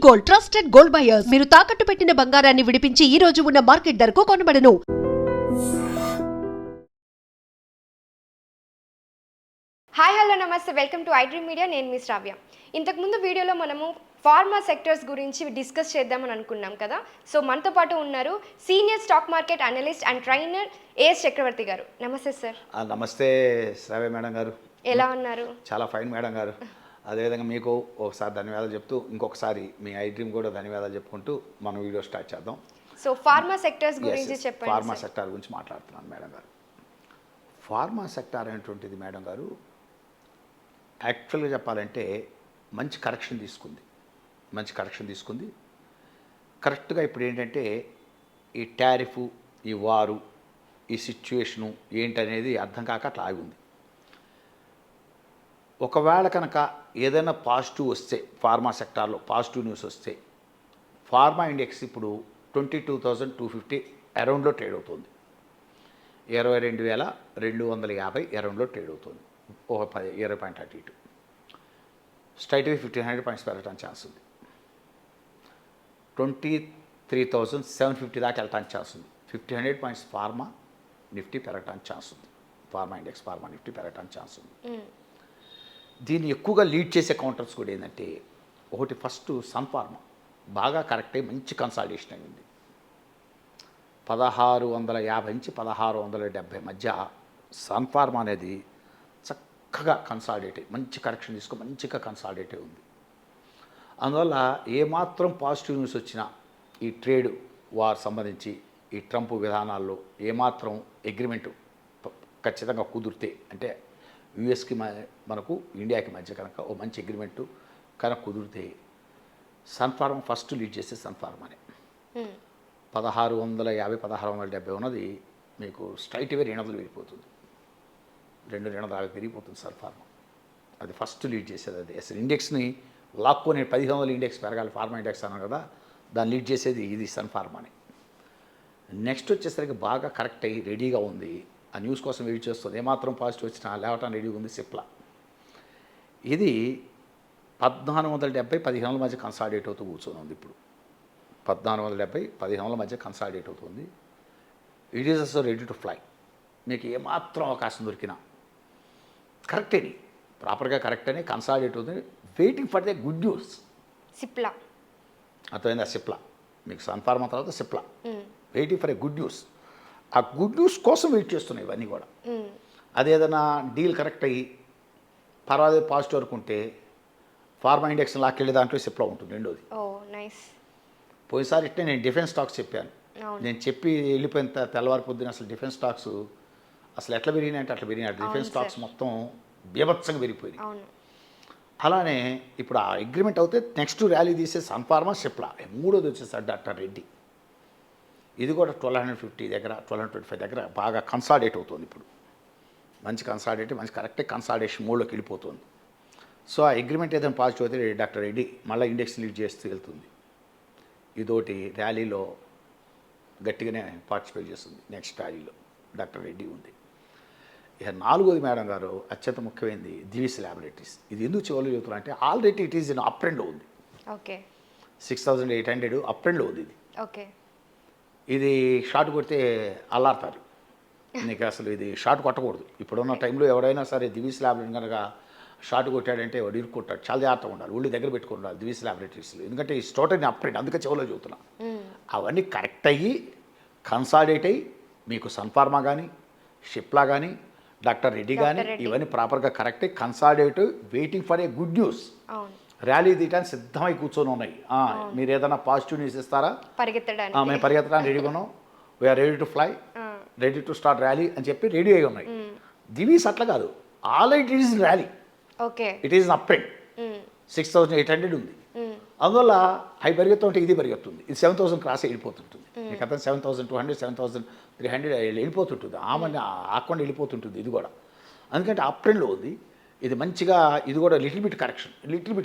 Gold, trusted gold buyers. మీరు తాకట్టు పెట్టిన బంగారాన్ని విడిపించి ఈ రోజు ఉన్న మార్కెట్ ధరకు కొనబడను. హాయ్ హలో నమస్తే, వెల్కమ్ టు ఐడ్రీమ్ మీడియా. నేను మీ శ్రావ్య. ఇంతకుముందు వీడియోలో మనము ఫార్మా సెక్టర్స్ గురించి డిస్కస్ చేద్దామని అనుకున్నాం కదా. సో మనతో పాటు ఉన్నారు senior stock market analyst and trainer AS Chakravarthy garu. నమస్తే సార్. నమస్తే శ్రావ్య మేడం గారు. ఎలా ఉన్నారు? చాలా ఫైన్ మేడం గారు. అదేవిధంగా మీకు ఒకసారి ధన్యవాదాలు చెప్తూ ఇంకొకసారి మీ ఐడ్రీమ్ కూడా ధన్యవాదాలు చెప్పుకుంటూ మనం వీడియో స్టార్ట్ చేద్దాం. సో ఫార్మా సెక్టర్స్ గురించి చెప్పండి. ఫార్మా సెక్టార్ గురించి మాట్లాడుతున్నాను మేడం గారు. ఫార్మా సెక్టార్ అనేటువంటిది మేడం గారు యాక్చువల్గా చెప్పాలంటే మంచి కరెక్షన్ తీసుకుంది. కరెక్ట్గా ఇప్పుడు ఏంటంటే ఈ టారిఫ్, ఈ వారు, ఈ సిచ్యువేషను ఏంటనేది అర్థం కాక అట్లా ఆగి ఉంది. ఒకవేళ కనుక ఏదైనా పాజిటివ్ వస్తే, ఫార్మా సెక్టార్లో పాజిటివ్ న్యూస్ వస్తే, ఫార్మా ఇండెక్స్ ఇప్పుడు 22,250 అరౌండ్లో ట్రేడ్ అవుతుంది. 22,250 అరౌండ్లో ట్రేడ్ అవుతుంది. ఒక 20 పాయింట్ అటు ఇటు. స్ట్రైట్వే 1,500 పాయింట్స్ పెరగడానికి ఛాన్స్ ఉంది. 23,750 దాకా వెళ్ళడానికి ఛాన్స్ ఉంది. 1,500 పాయింట్స్ ఫార్మా నిఫ్టీ పెరగడానికి ఛాన్స్ ఉంది. ఫార్మా ఇండెక్స్, ఫార్మా నిఫ్టీ పెరగడానికి ఛాన్స్ ఉంది. దీన్ని ఎక్కువగా లీడ్ చేసే కౌంటర్స్ కూడా ఏంటంటే, ఒకటి ఫస్ట్ సన్ ఫార్మా బాగా కరెక్ట్ అయ్యి మంచి కన్సాలిడేషన్ అయింది. 1,650 నుంచి 1,670 మధ్య సన్ ఫార్మా అనేది చక్కగా కన్సాలిడేట్ అయ్యి మంచి కరెక్షన్ తీసుకొని మంచిగా కన్సాలిడేట్ అయి ఉంది. అందువల్ల ఏమాత్రం పాజిటివ్ న్యూస్ వచ్చినా ఈ ట్రేడ్ వార్ సంబంధించి ఈ ట్రంప్ విధానాల్లో ఏమాత్రం అగ్రిమెంటు ఖచ్చితంగా కుదిరితే, అంటే యుఎస్కి మనకు ఇండియాకి మధ్య కనుక ఓ మంచి అగ్రిమెంటు కనుక కుదిరితే సన్ ఫార్మా ఫస్ట్ లీడ్ చేసే సన్ ఫార్మానే. 1,650, 1,670 ఉన్నది మీకు స్ట్రైట్ అవే 200 పెరిగిపోతుంది. 250 పెరిగిపోతుంది సన్ ఫార్మా. అది ఫస్ట్ లీడ్ చేసేది. అది అసలు ఇండెక్స్ని లాక్కొని 1,500 ఇండెక్స్ పెరగాలి ఫార్మా ఇండెక్స్ అన్నారు కదా, దాన్ని లీడ్ చేసేది ఇది సన్ ఫార్మానే. నెక్స్ట్ వచ్చేసరికి బాగా కరెక్ట్ అయ్యి రెడీగా ఉంది, ఆ న్యూస్ కోసం వెయిట్ చేస్తుంది. ఏమాత్రం పాజిటివ్ వచ్చినా లేవటానికి రెడీగా ఉంది సిప్లా. ఇది 1,470, 1,500 మధ్య కన్సాలిడేట్ అవుతూ కూర్చొని ఉంది. ఇప్పుడు 1,470, 1,500 మధ్య కన్సాలిడేట్ అవుతుంది. It is also ready to fly. మీకు ఏమాత్రం అవకాశం దొరికినా కరెక్ట్ అని, ప్రాపర్గా కరెక్ట్ అని కన్సాలిడేట్ అవుతుంది. Waiting for the good news. Cipla అర్థమైంది. ఆ సిప్లా మీకు సన్ ఫార్మా తర్వాత Cipla, waiting for a good news. ఆ గుడ్ న్యూస్ కోసం వెయిట్ చేస్తున్నాయి ఇవన్నీ కూడా. అదేదైనా డీల్ కరెక్ట్ అయ్యి పర్వాలేదు పాజిటివ్ అనుకుంటే ఫార్మా ఇండెక్స్ లాక్కెళ్ళే దాంట్లో సిప్లా ఉంటుంది. రెండోది, పోయినసారి ఇట్టే నేను డిఫెన్స్ స్టాక్స్ చెప్పాను. నేను చెప్పి వెళ్ళిపోయిన తెల్లవారి పొద్దున అసలు డిఫెన్స్ స్టాక్స్ అసలు ఎట్లా పెరిగినాయి అంటే అట్లా పెరిగినాయి. డిఫెన్స్ స్టాక్స్ మొత్తం బీభత్సంగా పెరిగిపోయినాయి. అలానే ఇప్పుడు ఆ అగ్రిమెంట్ అవుతే నెక్స్ట్ ర్యాలీ తీసే సన్ ఫార్మా, సిప్లా. మూడోది వచ్చేసారు డాక్టర్ రెడ్డి. ఇది కూడా 1,250 దగ్గర, 1,225 దగ్గర బాగా కన్సాలిడేట్ అవుతుంది. ఇప్పుడు మంచి కన్సాలిడేట్, మంచి కరెక్టే కన్సాలిడేషన్ మోడ్లోకి వెళ్ళిపోతుంది. సో ఆ అగ్రిమెంట్ ఏదైనా పాజిటివ్ అయితే డాక్టర్ రెడ్డి మళ్ళీ ఇండెక్స్ లీడ్ చేస్తూ వెళ్తుంది. ఇదోటి ర్యాలీలో గట్టిగానే పార్టిసిపేట్ చేస్తుంది. నెక్స్ట్ ర్యాలీలో డాక్టర్ రెడ్డి ఉంది. ఇక నాలుగోది మేడం గారు అత్యంత ముఖ్యమైనది దివీస్ ల్యాబొరేటరీస్. ఇది ఎందుకు చివరిలో చెబుతున్నా అంటే already it is in up ట్రెండ్లో ఉంది. 6,800 అప్ ట్రెండ్లో ఉంది. ఇది షార్ట్ కొడితే అల్లాడతారు. నీకు అసలు ఇది షార్ట్ కొట్టకూడదు. ఇప్పుడున్న టైంలో ఎవరైనా సరే దివీస్ ల్యాబొరేటరీ కనుక షార్ట్ కొట్టాడంటే వాడు ఇరుక్కుంటాడు. చాలా జాగ్రత్తగా ఉండాలి, ఒళ్ళు దగ్గర పెట్టుకుని ఉండాలి దివీస్ ల్యాబొరేటరీస్లో. ఎందుకంటే ఈ స్టోటర్ని అప్ ట్రెండ్, అందుకే చివరిలో చెబుతున్నా. అవన్నీ కరెక్ట్ అయ్యి కన్సాలిడేట్ అయ్యి మీకు సన్ ఫార్మా కానీ, షిప్లా కానీ, డాక్టర్ రెడ్డి కానీ ఇవన్నీ ప్రాపర్గా కరెక్ట్ అయ్యి consolidate waiting for a good news. Rally తీయడానికి సిద్ధమై కూర్చొని ఉన్నాయి. మీరు ఏదైనా పాజిటివ్ న్యూస్ ఇస్తారా? మేము పరిగెత్తడానికి రెడీగా ఉన్నాం, we're ready to fly, ready to start rally అని చెప్పి రెడీ అయి ఉన్నాయి. దివీస్ అట్లా కాదు, already it is rally, it is uptrend. 6,800 ఉంది. అందువల్ల అవి పరిగెత్తుంటే ఇది పరిగెత్తుంది. ఇది 7,000 క్రాస్ వెళ్ళిపోతుంటుంది. మీకు అర్థం, 7,200, 7,300 వెళ్ళిపోతుంటుంది. ఆమె ఆకుండా వెళ్ళిపోతుంటుంది ఇది కూడా. అందుకంటే అప్ ట్రెండ్లో ఉంది ఇది మంచిగా. ఇది కూడా లిటిల్ బిట్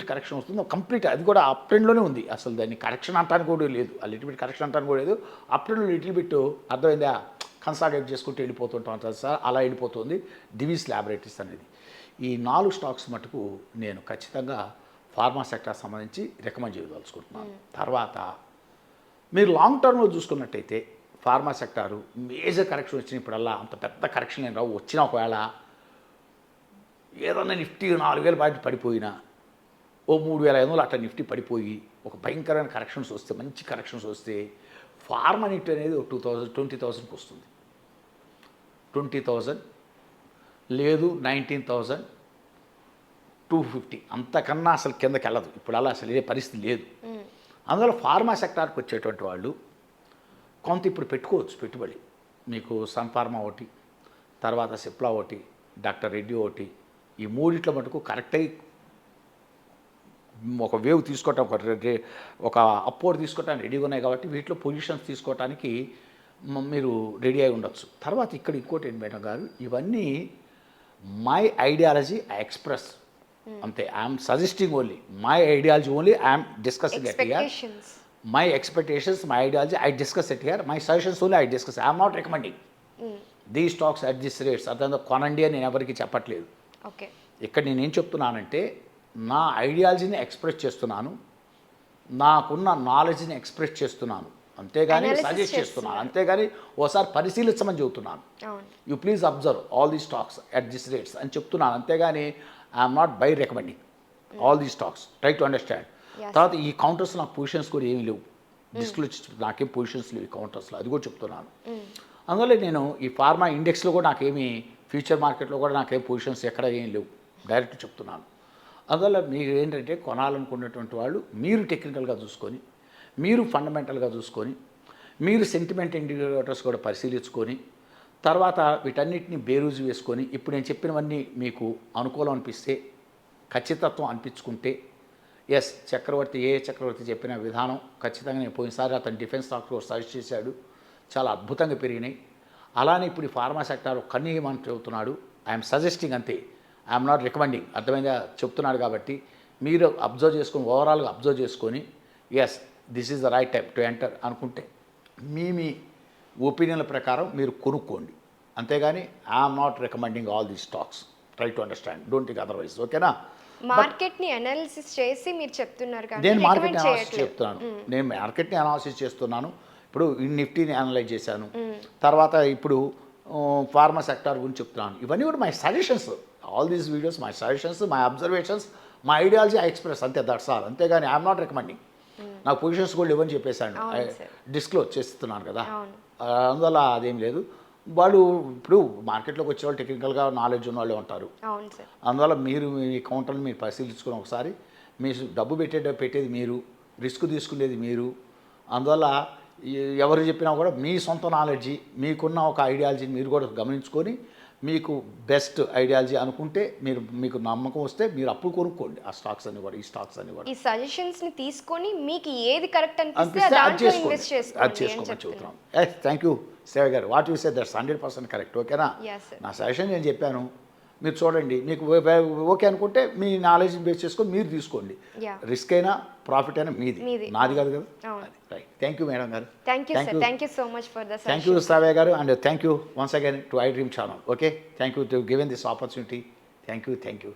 కరెక్షన్ వస్తుంది కంప్లీట్. అది కూడా అప్ ట్రెండ్లోనే ఉంది. అసలు దాన్ని కరెక్షన్ అంటానికి కూడా లేదు, ఆ లిటిల్ బిట్ కరెక్షన్ అంటానికి కూడా లేదు. అప్ ట్రెండ్లో లిటిల్ బిట్ అర్థమైందా, కన్సాలిడేట్ చేసుకుంటూ వెళ్ళిపోతుంటాం అంటారు సార్. అలా వెళ్ళిపోతుంది దివీస్ ల్యాబొరేటరీస్ అనేది. ఈ 4 స్టాక్స్ మటుకు నేను ఖచ్చితంగా ఫార్మా సెక్టర్ సంబంధించి రికమెండ్ చేయదలుచుకుంటున్నాను. తర్వాత మీరు లాంగ్ టర్మ్లో చూసుకున్నట్టయితే ఫార్మా సెక్టారు మేజర్ కరెక్షన్ వచ్చినప్పుడల్లా అంత పెద్ద కరెక్షన్ ఏం రావు. వచ్చినా ఒకవేళ ఏదన్నా నిఫ్టీ 4,000 పాయింట్లు పడిపోయినా ఓ 3,500 అట్లా నిఫ్టీ పడిపోయి ఒక భయంకరమైన కరెక్షన్స్ వస్తే, మంచి కరెక్షన్స్ వస్తే ఫార్మా నిఫ్టీ అనేది ఒక 20,000కి వస్తుంది. 20,000 లేదు 19,250 అంతకన్నా అసలు కిందకి వెళ్ళదు. ఇప్పుడు అలా అసలు ఏ పరిస్థితి లేదు. అందువల్ల ఫార్మా సెక్టార్కి వచ్చేటువంటి వాళ్ళు కొంత ఇప్పుడు పెట్టుకోవచ్చు పెట్టుబడి. మీకు సన్ ఫార్మా ఒకటి, తర్వాత సిప్లా ఒకటి, డాక్టర్ రెడ్డి ఒకటి, ఈ మూడిట్లో మటుకు కరెక్ట్ అయ్యి ఒక వేవ్ తీసుకోవటం, ఒక అప్పోర్డ్ తీసుకోవటానికి రెడీగా ఉన్నాయి కాబట్టి వీటిలో పొజిషన్స్ తీసుకోవటానికి మీరు రెడీ అయి ఉండొచ్చు. తర్వాత ఇక్కడ ఇంకోటి ఏంటి మేడం గారు, ఇవన్నీ మై ఐడియాలజీ ఐ ఎక్స్ప్రెస్ అంతే. I'm suggesting only my ideology only, I'm discussing at here. My expectations, my ideology I discuss at here. My suggestions only I discuss. I'm not recommending దీ stocks at this rates. అర్థం కొనండి అని నేను ఎవరికి చెప్పట్లేదు. Okay, ఇక్కడ నేనేం చెప్తున్నానంటే నా ఐడియాలజీని ఎక్స్ప్రెస్ చేస్తున్నాను, నాకున్న నాలెడ్జ్ని ఎక్స్ప్రెస్ చేస్తున్నాను, అంతేగాని సజెస్ట్ చేస్తున్నాను, అంతేగాని ఓసారి పరిశీలించమని చెబుతున్నాను. యూ ప్లీజ్ అబ్జర్వ్ ఆల్ దీ స్టాక్స్ అట్ దిస్ రేట్స్ అని చెప్తున్నాను, అంతేగాని I'm not by recommending all దీ స్టాక్స్. Try to understand. తర్వాత ఈ కౌంటర్స్ నాకు పొజిషన్స్ కూడా ఏమీ లేవు, డిస్క్లోజ్ నాకేం పొజిషన్స్ లేవు ఈ కౌంటర్స్లో, అది కూడా చెప్తున్నాను. అందువల్ల నేను ఈ ఫార్మా ఇండెక్స్లో కూడా నాకేమీ, ఫ్యూచర్ మార్కెట్లో కూడా నాకేం పొజిషన్స్ ఎక్కడ ఏం లేవు, డైరెక్ట్ చెప్తున్నాను. అందువల్ల మీరు ఏంటంటే కొనాలనుకున్నటువంటి వాళ్ళు మీరు టెక్నికల్గా చూసుకొని, మీరు ఫండమెంటల్గా చూసుకొని, మీరు సెంటిమెంట్ ఇండికేటర్స్ కూడా పరిశీలించుకొని, తర్వాత వీటన్నిటిని బేరూజు వేసుకొని, ఇప్పుడు నేను చెప్పినవన్నీ మీకు అనుకూలం అనిపిస్తే, ఖచ్చితత్వం అనిపించుకుంటే, ఎస్ చక్రవర్తి చెప్పిన విధానం ఖచ్చితంగా నేను పోయినసారి అతను డిఫెన్స్ స్టాక్ సజెస్ట్ చేశాడు, చాలా అద్భుతంగా పెరిగినాయి. అలానే ఇప్పుడు ఈ ఫార్మా సెక్టార్ కన్నీయమని చెబుతున్నాడు. ఐఎమ్ సజెస్టింగ్ అంతే, ఐఎమ్ నాట్ రికమెండింగ్. అర్థమైందా చెప్తున్నాడు కాబట్టి మీరు అబ్జర్వ్ చేసుకొని, ఓవరాల్గా అబ్జర్వ్ చేసుకొని, yes this is the right time to enter అనుకుంటే మీ ఒపీనియన్ల ప్రకారం మీరు కొనుక్కోండి, అంతేగాని I'm not recommending all these stocks. Try to understand, don't think otherwise. ఓకేనా? మార్కెట్ని అనాలిసిస్ చేసి మీరు చెప్తున్నారు కదా, నేను మార్కెట్ని అనాలిసిస్ చెప్తున్నాను, నేను మార్కెట్ని అనాలిసిస్ చేస్తున్నాను. ఇప్పుడు నిఫ్టీని అనలైజ్ చేశాను, తర్వాత ఇప్పుడు ఫార్మా సెక్టార్ గురించి చెప్తున్నాను. ఇవన్నీ కూడా my suggestions, all these videos my suggestions, my observations, my ideology I express, అంతే, దట్స్ ఆల్. అంతేగాని ఐఎమ్ నాట్ రికమెండింగ్. నాకు పొజిషన్స్ కూడా ఇవ్వని చెప్పేశాను, డిస్క్లోజ్ చేస్తున్నాను కదా. అందువల్ల అదేం లేదు. వాళ్ళు ఇప్పుడు మార్కెట్లోకి వచ్చే వాళ్ళు టెక్నికల్గా నాలెడ్జ్ ఉన్న వాళ్ళే ఉంటారు. అందువల్ల మీరు మీ కౌంటర్ని మీరు పరిశీలించుకుని ఒకసారి, మీ డబ్బు పెట్టేది మీరు, రిస్క్ తీసుకునేది మీరు. అందువల్ల ఎవరు చెప్పినా కూడా మీ సొంత నాలెడ్జి, మీకున్న ఒక ఐడియాలజీని మీరు కూడా గమనించుకొని, మీకు బెస్ట్ ఐడియాలజీ అనుకుంటే మీకు నమ్మకం వస్తే మీరు అప్పుడు కొనుక్కోండి ఆ స్టాక్స్ అన్ని కూడా, ఈ స్టాక్స్ అన్ని కూడా. ఈ సజెషన్స్ని తీసుకొని మీకు ఏది కరెక్ట్ అనిపిస్తే అది చేసుకోమని చెబుతున్నాం. థ్యాంక్ యూ సేవ గారు. What you say that's 100% correct. ఓకేనా? నా సజెషన్ నేను చెప్పాను, మీరు చూడండి, మీకు ఓకే అనుకుంటే మీ నాలెడ్జ్ బేస్ చేసుకొని మీరు తీసుకోండి. రిస్క్ అయినా ప్రాఫిట్ అయినా మీది, నాది కాదు కదా. Right. Thank you madam garu. Thank you so much for the suggestion. Thank you Sravya garu, and thank you once again to I dream channel. Okay, thank you to given this opportunity. Thank you.